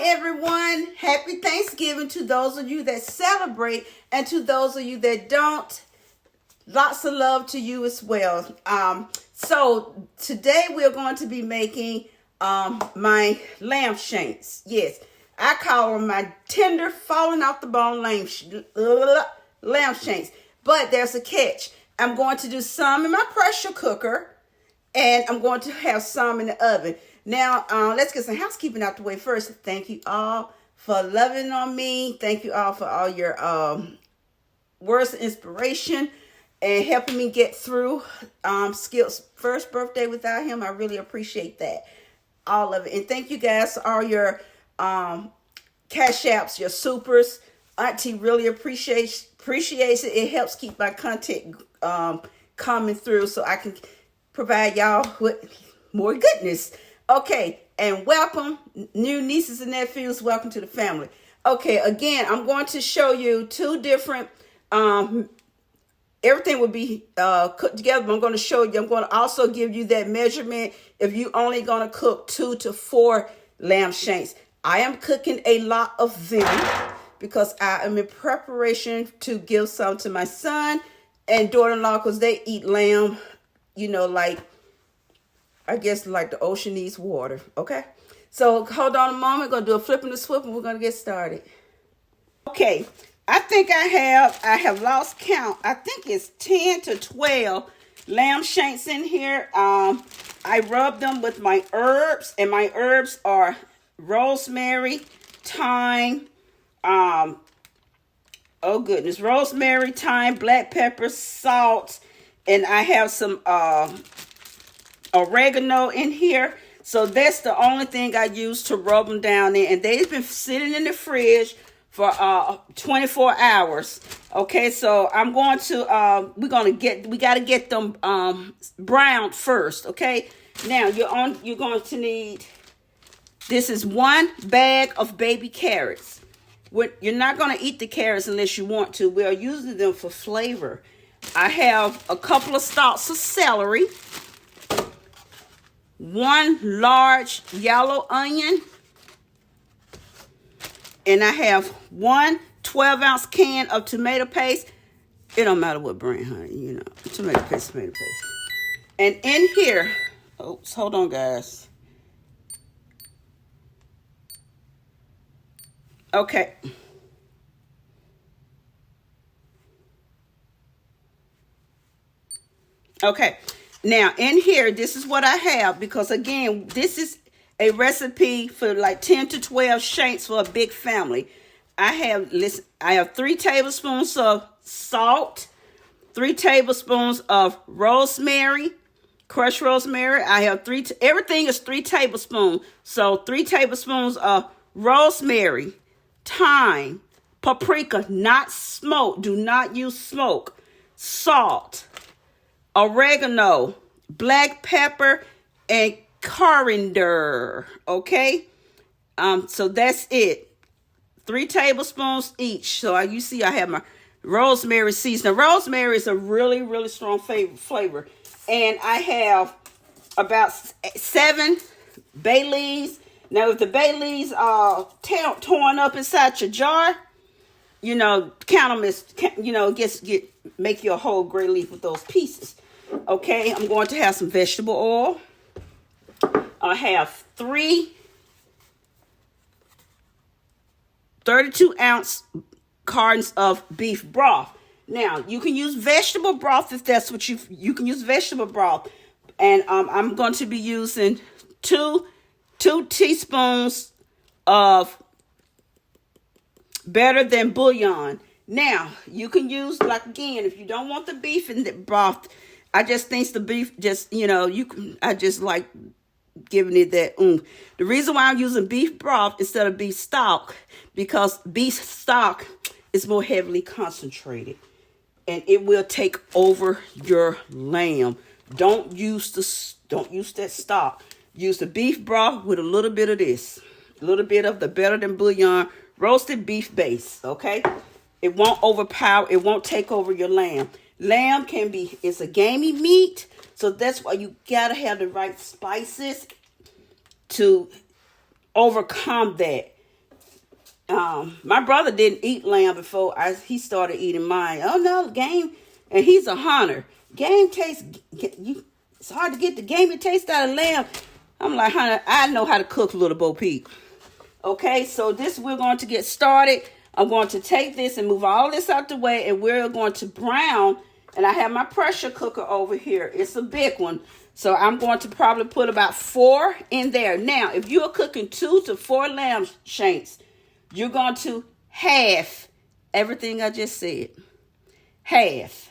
everyone. Happy Thanksgiving to those of you that celebrate, and to those of you that don't, lots of love to you as well. So today we're going to be making my lamb shanks. Yes, I call them my tender, falling off the bone lamb shanks. But there's a catch. I'm going to do some in my pressure cooker, and I'm going to have some in the oven. Now, let's get some housekeeping out the way first. Thank you all for loving on me. Thank you all for all your words of inspiration and helping me get through Skip's first birthday without him. I really appreciate that. All of it. And thank you guys for all your cash apps, your supers. Auntie really appreciates it. It helps keep my content coming through so I can provide y'all with more goodness. Okay, and welcome, new nieces and nephews. Welcome to the family. Okay, again, I'm going to show you two different, everything will be cooked together, but I'm going to show you, I'm going to also give you that measurement if you only going to cook 2 to 4 lamb shanks. I am cooking a lot of them because I am in preparation to give some to my son and daughter-in-law because they eat lamb, you know, like, I guess like the ocean needs water, okay? So hold on a moment. We're going to do a flip and a swip, and we're going to get started. Okay, I think I have lost count. I think it's 10 to 12 lamb shanks in here. I rubbed them with my herbs, and my herbs are rosemary, thyme, oh goodness, rosemary, thyme, black pepper, salt, and I have some oregano in here. So that's the only thing I use to rub them down in, and they've been sitting in the fridge for 24 hours. Okay, so I'm going to we got to get them browned first. Okay, now you're going to need, this is 1 bag of baby carrots. You're not going to eat the carrots unless you want to. We are using them for flavor. I have a couple of stalks of celery, 1 large yellow onion, and I have 1 12-ounce can of tomato paste. It don't matter what brand, honey, you know, tomato paste. And in here, oops, hold on, guys. Okay. Okay. Now, in here, this is what I have, because, again, this is a recipe for like 10 to 12 shanks for a big family. I have 3 tablespoons of salt, 3 tablespoons of rosemary, crushed rosemary. I have everything is 3 tablespoons. So 3 tablespoons of rosemary, thyme, paprika, not smoked. Do not use smoke. Salt, oregano, black pepper, and coriander. Okay, so that's it. 3 tablespoons each. So you see I have my rosemary seasoning. Rosemary is a really, really strong flavor. And I have about 7 bay leaves. Now, if the bay leaves are torn up inside your jar, you know, count them as, you know, make you a whole gray leaf with those pieces. Okay, I'm going to have some vegetable oil. I have 3 32-ounce cartons of beef broth. Now, you can use vegetable broth if that's what you can use vegetable broth. And I'm going to be using 2 teaspoons of better than bouillon. Now, you can use, like, again, if you don't want the beef in the broth, I just think the beef just, you know, I just like giving it that oomph. The reason why I'm using beef broth instead of beef stock, because beef stock is more heavily concentrated and it will take over your lamb. Don't use that stock. Use the beef broth with a little bit of this, a little bit of the better than bouillon roasted beef base. Okay, it won't overpower, it won't take over your lamb. Lamb it's a gamey meat, so that's why you gotta have the right spices to overcome that. My brother didn't eat lamb before he started eating mine. Oh no, game, and he's a hunter. Game tastes, it's hard to get the gamey taste out of lamb. I'm like, honey, I know how to cook, little Bo Peep. Okay, so this we're going to get started. I'm going to take this and move all this out the way, and we're going to brown. And I have my pressure cooker over here. It's a big one. So I'm going to probably put about 4 in there. Now, if you're cooking 2 to 4 lamb shanks, you're going to half everything I just said. Half.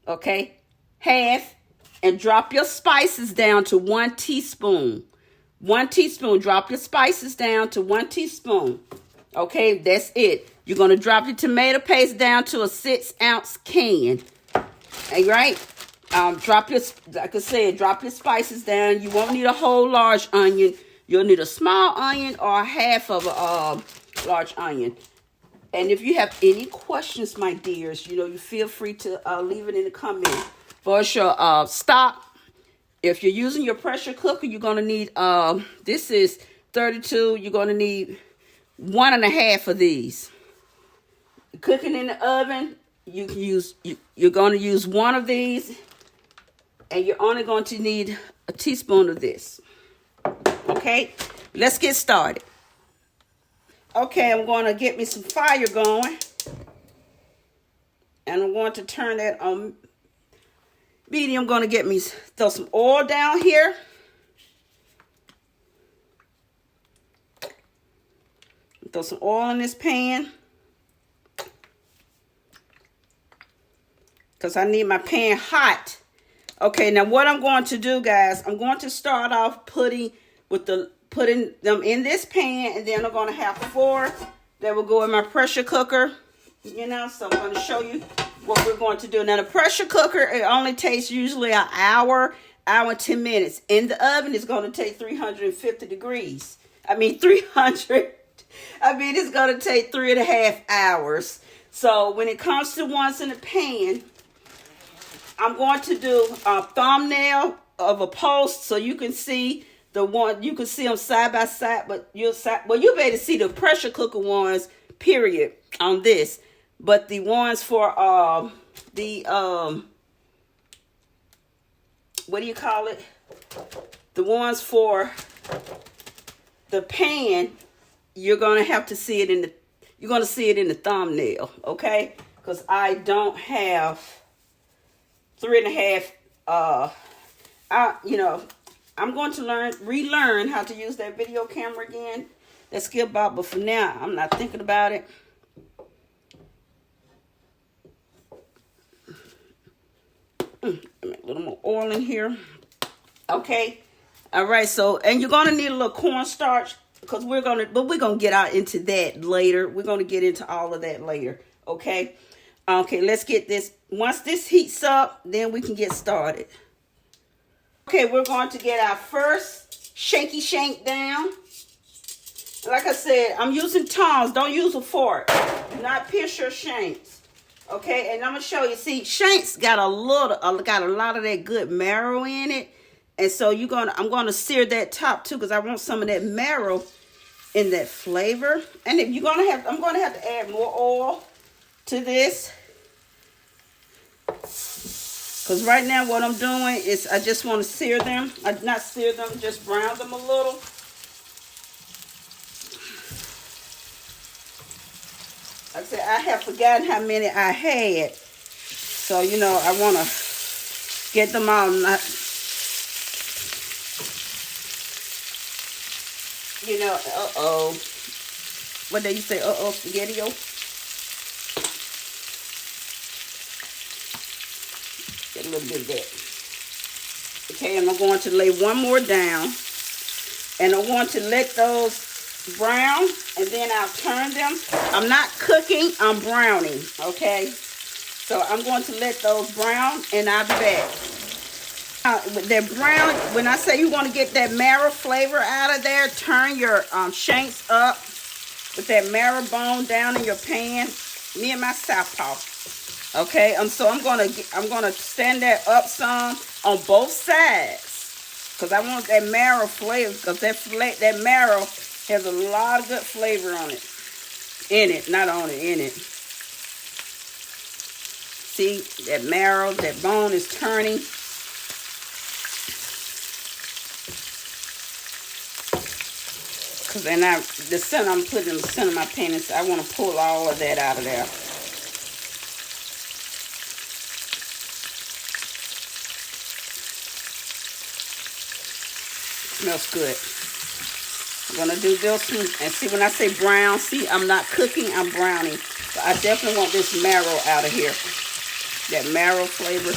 Okay? Half. And drop your spices down to 1 teaspoon. 1 teaspoon. Drop your spices down to 1 teaspoon. Okay? That's it. You're going to drop your tomato paste down to a 6-ounce can. All right? Drop your, like I said, drop your spices down. You won't need a whole large onion. You'll need a small onion or half of a large onion. And if you have any questions, my dears, you feel free to leave it in the comments. For your stock, if you're using your pressure cooker, you're going to need, this is 32. You're going to need 1.5 of these. Cooking in the oven, you're going to use 1 of these. And you're only going to need a teaspoon of this. Okay, let's get started. Okay, I'm going to get me some fire going. And I'm going to turn that on medium. I'm going to throw some oil down here. Throw some oil in this pan. Because I need my pan hot. Okay, now what I'm going to do, guys, I'm going to start off putting them in this pan, and then I'm going to have 4 that will go in my pressure cooker. So I'm going to show you what we're going to do. Now, the pressure cooker, it only takes usually an hour and 10 minutes. In the oven, it's going to take 350 degrees. 300. It's going to take 3.5 hours. So when it comes to ones in the pan, I'm going to do a thumbnail of a post so you can see the one. You can see them side by side, but you'll be able to see the pressure cooker ones, period, on this. But the ones for what do you call it? The ones for the pan, you're gonna have to see it in the thumbnail, okay? Because I don't have 3.5. I'm going to relearn how to use that video camera again. That skill bot, but for now, I'm not thinking about it. A little more oil in here. Okay. All right. So, and you're going to need a little cornstarch because we're going to get out into that later. We're going to get into all of that later. Okay. Okay, let's get this. Once this heats up, then we can get started. Okay, we're going to get our first shanky shank down. Like I said, I'm using tongs. Don't use a fork. Do not pierce your shanks. Okay, and I'm gonna show you. See, shanks got a lot of that good marrow in it, and so I'm gonna sear that top too because I want some of that marrow in that flavor. And if I'm gonna have to add more oil to this. Because right now what I'm doing is I just want to sear them. Not sear them, just brown them a little. Like I said, I have forgotten how many I had. So, I want to get them all. What did you say? Spaghetti-o? Get a little bit of that. Okay, and I'm going to lay one more down. And I want to let those brown, and then I'll turn them. I'm not cooking, I'm browning, okay? So I'm going to let those brown, and I'll be back. With that brown, when I say you want to get that marrow flavor out of there, turn your shanks up with that marrow bone down in your pan. Me and my southpaw. Okay, so I'm gonna stand that up some on both sides because I want that marrow flavor. Because that marrow Has a lot of good flavor on it. In it, not on it, in it. See, that marrow, that bone is turning. Because then the center, I'm putting in the center of my pan, and so I want to pull all of that out of there. Smells good. I'm going to do this one. And see, when I say brown, see, I'm not cooking, I'm browning. So I definitely want this marrow out of here. That marrow flavor.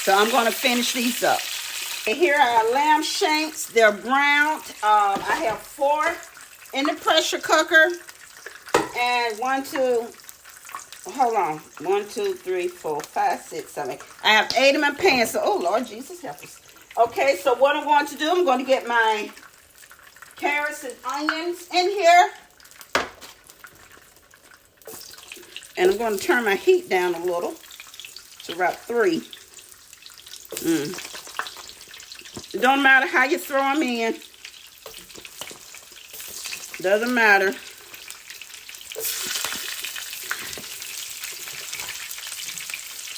So I'm going to finish these up. And here are our lamb shanks. They're browned. I have 4 in the pressure cooker. And 1, 2, hold on. 1, 2, 3, 4, 5, 6, 7, 8. I have 8 in my pan. So, oh, Lord Jesus, help us. Okay, so what I'm going to do, I'm going to get my carrots and onions in here. And I'm going to turn my heat down a little to about 3. It don't matter how you throw them in. Doesn't matter.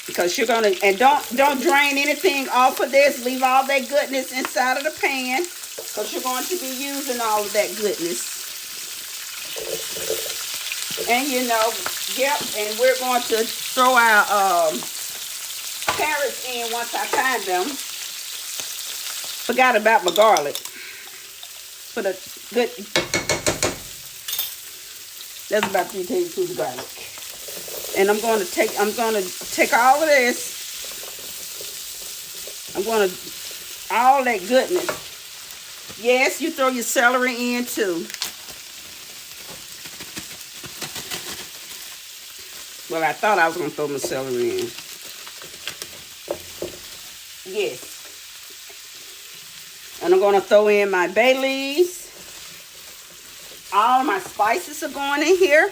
Because you're gonna, and don't drain anything off of this. Leave all that goodness inside of the pan, because you're going to be using all of that goodness. And you know, yep. And we're going to throw our carrots in once I find them. Forgot about my garlic. Put a good. That's about 3 tablespoons of garlic. And I'm going to take all of this. I'm going to, all that goodness. Yes, you throw your celery in too. Well, I thought I was going to throw my celery in. Yes. And I'm going to throw in my bay leaves. All of my spices are going in here.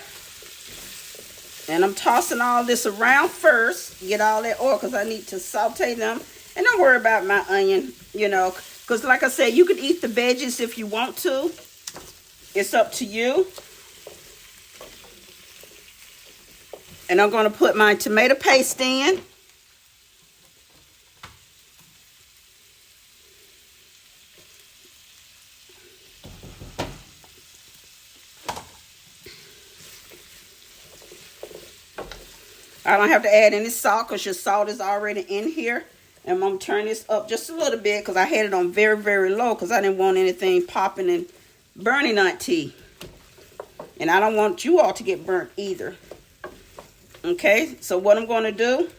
And I'm tossing all this around first. Get all that oil, because I need to saute them. And don't worry about my onion, you know. Because like I said, you can eat the veggies if you want to. It's up to you. And I'm going to put my tomato paste in. I don't have to add any salt because your salt is already in here. And I'm going to turn this up just a little bit because I had it on very, very low because I didn't want anything popping and burning on tea. And I don't want you all to get burnt either. Okay, so what I'm going to do,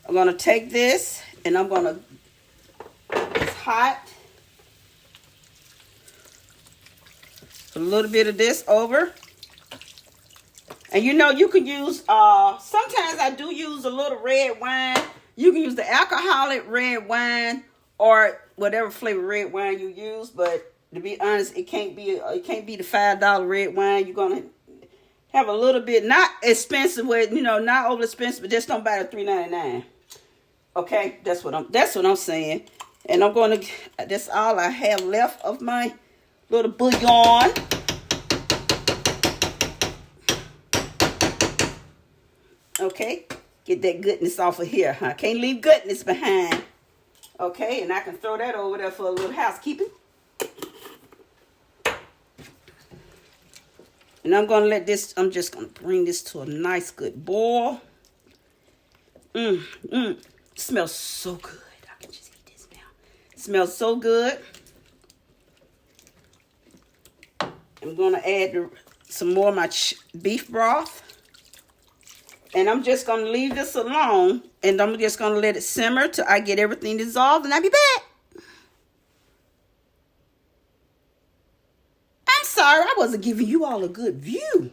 I'm going to take this and I'm going to, it's hot. Put a little bit of this over. And you know, you can use, sometimes I do use a little red wine. You can use the alcoholic red wine or whatever flavor red wine you use. But to be honest, it can't be the $5 red wine. You're going to have a little bit, not expensive, with, you know, not over expensive, but just don't buy the $3.99. Okay, that's what I'm saying. And I'm going to, that's all I have left of my little bouillon. Okay, get that goodness off of here. I can't leave goodness behind. Okay, and I can throw that over there for a little housekeeping. And I'm going to let this, I'm just going to bring this to a nice good boil. It smells so good. I can just eat this now. It smells so good. I'm going to add some more of my beef broth. And I'm just going to leave this alone. And I'm just going to let it simmer till I get everything dissolved. And I'll be back. I'm sorry. I wasn't giving you all a good view.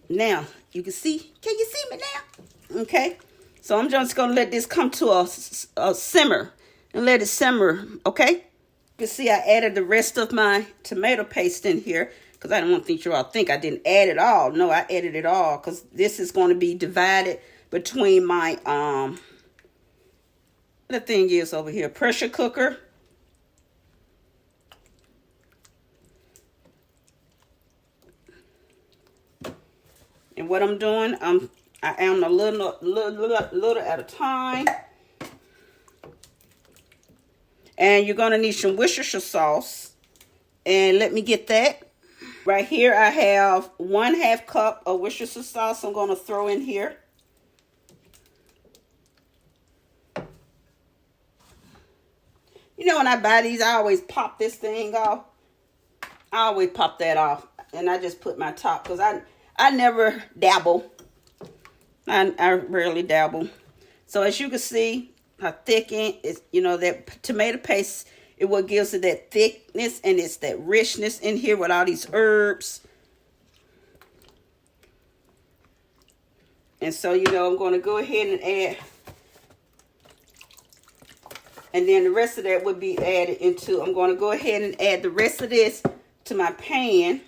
Now, you can see. Can you see me now? Okay. So I'm just going to let this come to a simmer. And let it simmer. Okay. You can see I added the rest of my tomato paste in here. Because I don't want to think you all think I didn't add it all. No, I added it all. Because this is going to be divided between my, the thing is over here, pressure cooker what I'm doing. I am a little at a time. And you're gonna need some Worcestershire sauce. And let me get that. Right here I have 1/2 cup of Worcestershire sauce I'm gonna throw in here. You know, when I buy these, I always pop this thing off. I always pop that off. And I just put my top, because I never dabble. I rarely dabble. So as you can see, how thickened is, you know, that tomato paste, it what gives it that thickness, and it's that richness in here with all these herbs. And so, you know, I'm going to go ahead and add. And then the rest of that would be added into, I'm going to go ahead and add the rest of this to my pan.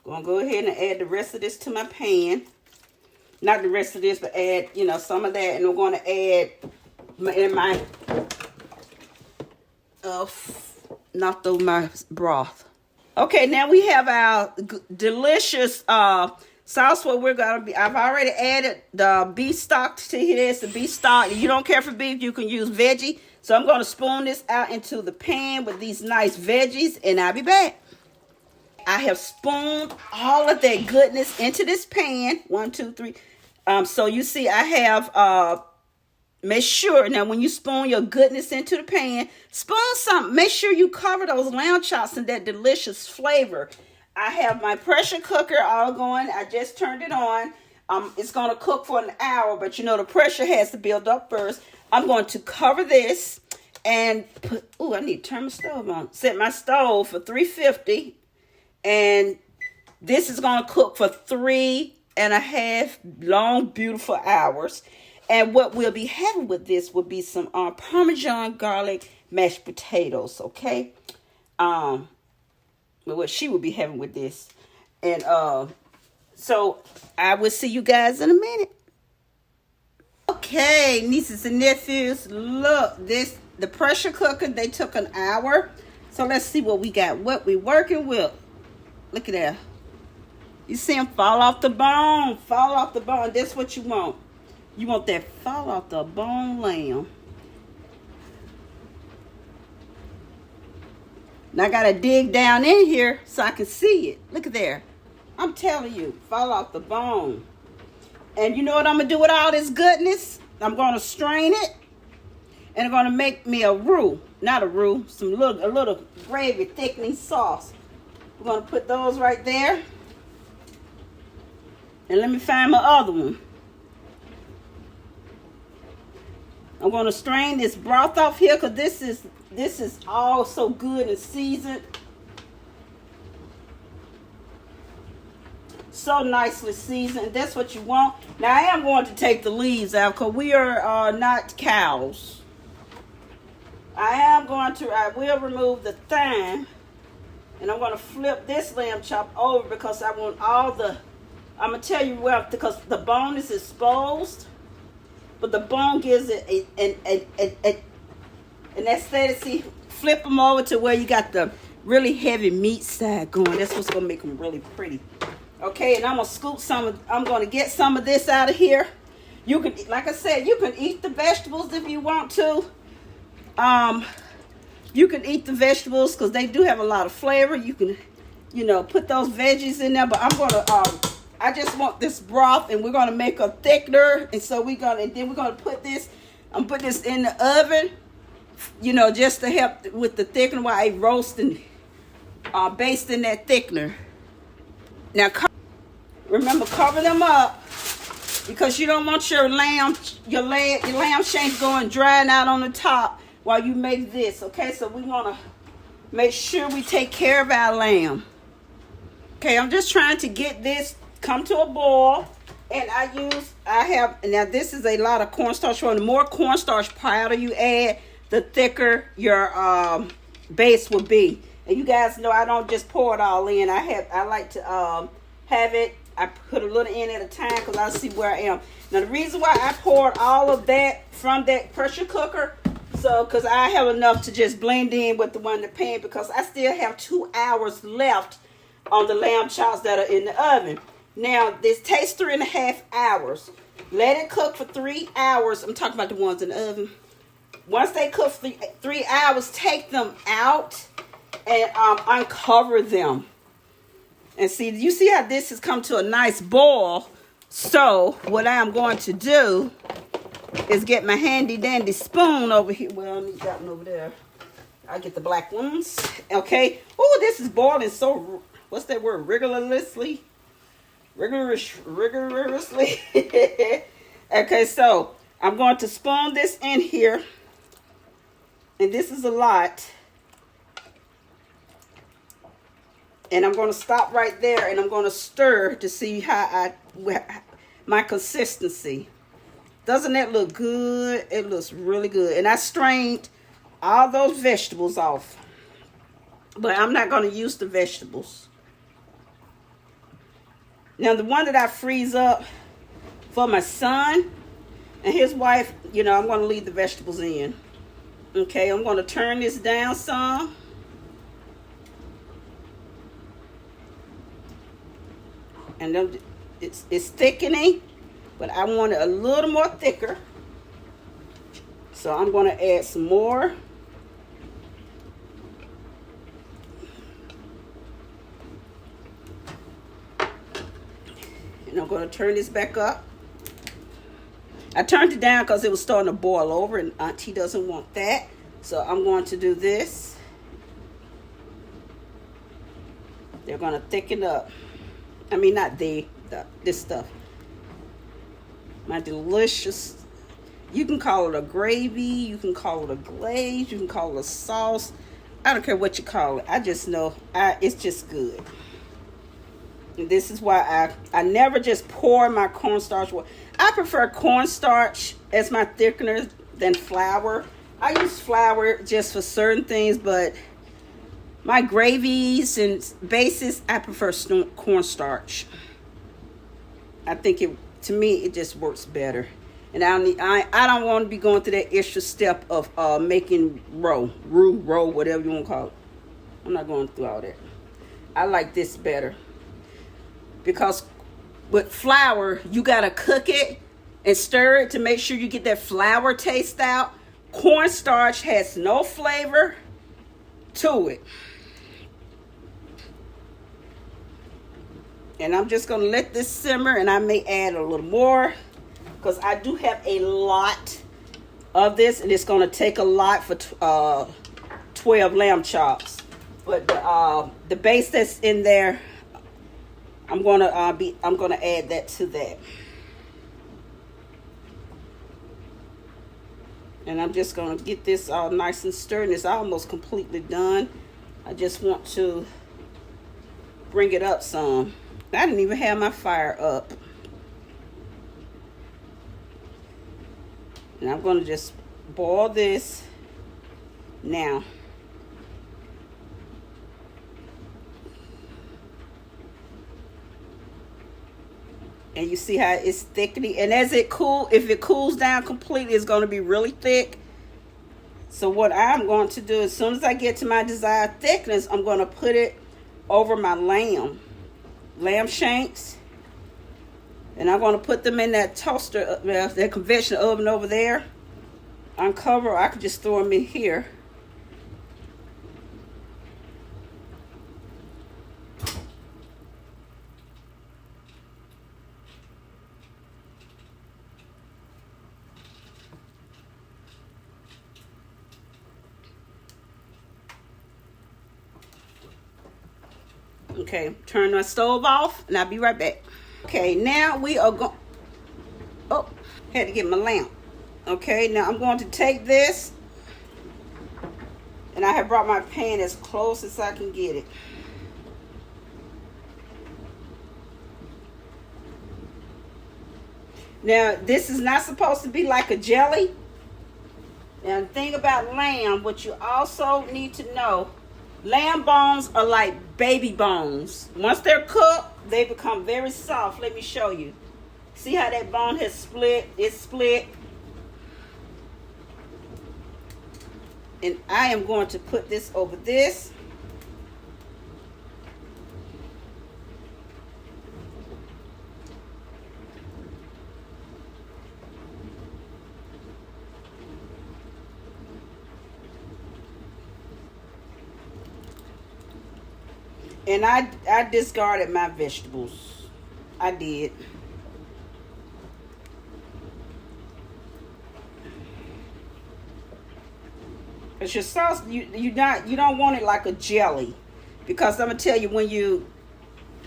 Going to go ahead and add the rest of this to my pan. Not the rest of this, but add, you know, some of that. And I'm going to add in my, not through my broth. Okay, now we have our delicious sauce. What we're gonna be, I've already added the beef stock to this. The beef stock. If you don't care for beef, you can use veggie. So I'm gonna spoon this out into the pan with these nice veggies, and I'll be back. I have spooned all of that goodness into this pan. 1, 2, 3. So you see, I have make sure, now when you spoon your goodness into the pan, spoon something. Make sure you cover those lamb chops in that delicious flavor. I have my pressure cooker all going. I just turned it on. It's going to cook for an hour, but you know the pressure has to build up first. I'm going to cover this and put, I need to turn my stove on. Set my stove for 350. And this is going to cook for 3.5 long, beautiful hours. And what we'll be having with this will be some Parmesan garlic mashed potatoes, okay? What she will be having with this. And so I will see you guys in a minute. Okay, nieces and nephews, look, the pressure cooker, they took an hour. So let's see what we got, what we working with. Look at that. You see them fall off the bone, fall off the bone. That's what you want. You want that fall off the bone lamb. Now I gotta dig down in here so I can see it. Look at there. I'm telling you, fall off the bone. And you know what I'm gonna do with all this goodness? I'm gonna strain it, and I'm gonna make me a roux. Not a roux, a little gravy thickening sauce. We're gonna put those right there. And let me find my other one. I'm going to strain this broth off here, because this is all so good and seasoned. So nicely seasoned. That's what you want. Now I am going to take the leaves out, because we are not cows. I will remove the thyme. And I'm going to flip this lamb chop over, because I want all the, I'm going to tell you where, because the bone is exposed. But the bone gives it an aesthetic. Flip them over to where you got the really heavy meat side going. That's what's going to make them really pretty. Okay, and I'm going to scoop I'm going to get some of this out of here. You can, like I said, you can eat the vegetables if you want to. You can eat the vegetables because they do have a lot of flavor. You can, you know, put those veggies in there. But I'm going to, I just want this broth, and we're going to make a thickener. And so then we're going to put this, I'm putting this in the oven, you know, just to help with the thickener while I roasting, basting that thickener. Now, remember, cover them up, because you don't want your lamb shanks going drying out on the top while you make this. Okay, so we want to make sure we take care of our lamb. Okay, I'm just trying to get this come to a boil, and now this is a lot of cornstarch. The more cornstarch powder you add, the thicker your base will be. And you guys know I don't just pour it all in. I like to have it, I put a little in at a time, because I see where I am. Now the reason why I poured all of that from that pressure cooker, So, because I have enough to just blend in with the one in the pan, because I still have 2 hours left on the lamb chops that are in the oven. Now, this takes 3.5 hours. Let it cook for 3 hours. I'm talking about the ones in the oven. Once they cook for 3 hours, take them out and uncover them. And see, you see how this has come to a nice boil. So, what I'm going to do is get my handy dandy spoon over here. Well, I need that one over there. I'll get the black ones. Okay. Oh, this is boiling so, what's that word? Rigorously. Okay, so I'm going to spoon this in here. And this is a lot. And I'm going to stop right there, and I'm going to stir to see how my consistency. Doesn't that look good? It looks really good. And I strained all those vegetables off. But I'm not going to use the vegetables. Now, the one that I freeze up for my son and his wife, you know, I'm going to leave the vegetables in. Okay, I'm going to turn this down some. And then it's thickening, but I want it a little more thicker. So I'm going to add some more. And I'm going to turn this back up. I turned it down because it was starting to boil over, and Auntie doesn't want that. So I'm going to do this. They're going to thicken up. I mean, not this stuff. My delicious, you can call it a gravy, you can call it a glaze, you can call it a sauce. I don't care what you call it. I just know it's just good. And this is why I never just pour my cornstarch. I prefer cornstarch as my thickener than flour. I use flour just for certain things, but my gravies and bases, I prefer cornstarch. I think to me, it just works better. And I don't want to be going through that extra step of making roux, whatever you want to call it. I'm not going through all that. I like this better. Because with flour, you got to cook it and stir it to make sure you get that flour taste out. Cornstarch has no flavor to it. And I'm just going to let this simmer, and I may add a little more because I do have a lot of this, and it's going to take a lot for 12 lamb chops. But the base that's in there, I'm going to add that to that. And I'm just going to get this all nice and stirred. And it's almost completely done. I just want to bring it up some. I didn't even have my fire up. And I'm going to just boil this now. And you see how it's thickening. And as if it cools down completely, it's going to be really thick. So what I'm going to do, as soon as I get to my desired thickness, I'm going to put it over my lamb shanks. And I'm going to put them in that toaster, that conventional oven over there. Uncover, or I could just throw them in here. Okay, turn my stove off, and I'll be right back. Okay, now we are going. Oh, had to get my lamp. Okay, now I'm going to take this, and I have brought my pan as close as I can get it. Now, this is not supposed to be like a jelly. Now, the thing about lamb, what you also need to know, lamb bones are like baby bones. Once they're cooked, they become very soft. Let me show you. See how that bone has split? It's split. And I am going to put this over this. And I discarded my vegetables. I did. Cause your sauce, you don't want it like a jelly, because I'm gonna tell you, when you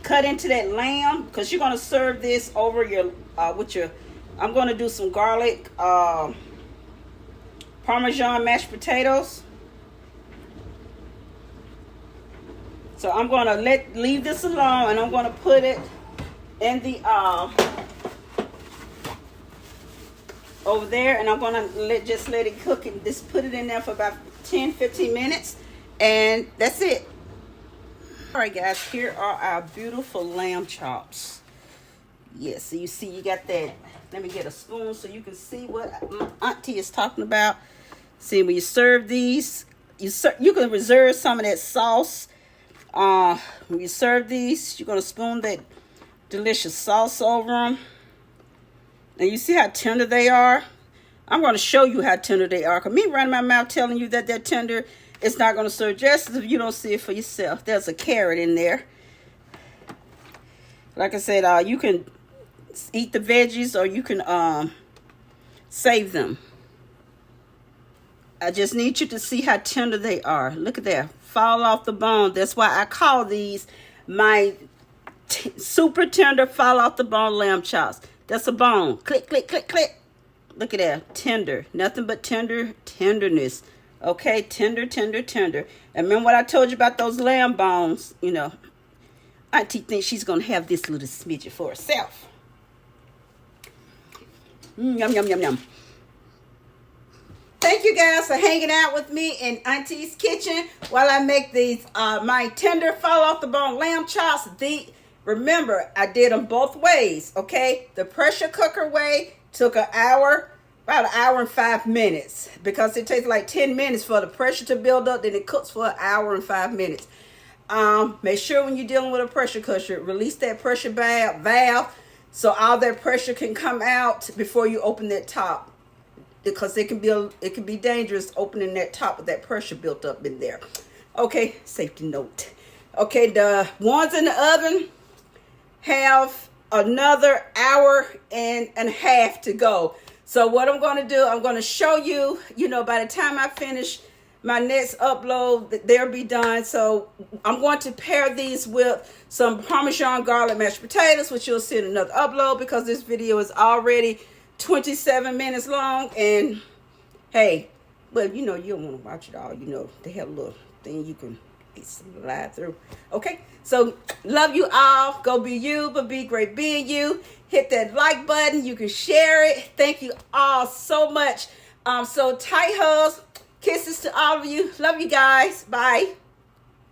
cut into that lamb, because you're gonna serve this over your with your. I'm gonna do some garlic Parmesan mashed potatoes. So I'm gonna leave this alone, and I'm gonna put it in the over there, and I'm gonna just let it cook and just put it in there for about 10-15 minutes, and that's it. All right, guys, here are our beautiful lamb chops. Yes, so you see, you got that. Let me get a spoon so you can see what my auntie is talking about. See, when you serve these, you can reserve some of that sauce. When you serve these, you're gonna spoon that delicious sauce over them. And you see how tender they are? I'm going to show you how tender they are. Because me running my mouth telling you that they're tender, it's not going to serve justice if you don't see it for yourself. There's a carrot in there. Like I said, you can eat the veggies, or you can save them. I just need you to see how tender they are. Look at that. Fall off the bone. That's why I call these my super tender fall off the bone lamb chops. That's a bone. Click, click, click, click. Look at that. Tender. Nothing but tenderness. Okay? Tender, tender, tender. And remember what I told you about those lamb bones? You know, Auntie thinks she's going to have this little smidget for herself. Yum, yum, yum, yum. Thank you guys for hanging out with me in Auntie's kitchen while I make these my tender fall off the bone lamb chops. Remember, I did them both ways, okay? The pressure cooker way took an hour, about 1 hour and 5 minutes, because it takes like 10 minutes for the pressure to build up, then it cooks for 1 hour and 5 minutes. Make sure when you're dealing with a pressure cooker, release that pressure valve so all that pressure can come out before you open that top, because it can be dangerous opening that top with that pressure built up in there. Okay, safety note. Okay, the ones in the oven have another hour and a half to go. So what I'm going to do, I'm going to show you, by the time I finish my next upload, they'll be done. So I'm going to pair these with some Parmesan garlic mashed potatoes, which you'll see in another upload, because this video is already 27 minutes long. And hey, but you don't want to watch it all. They have a little thing you can slide through. Okay, so love you all. Go be you, but be great being you. Hit that like button. You can share it. Thank you all so much. So tight hugs, kisses to all of you. Love you guys. Bye.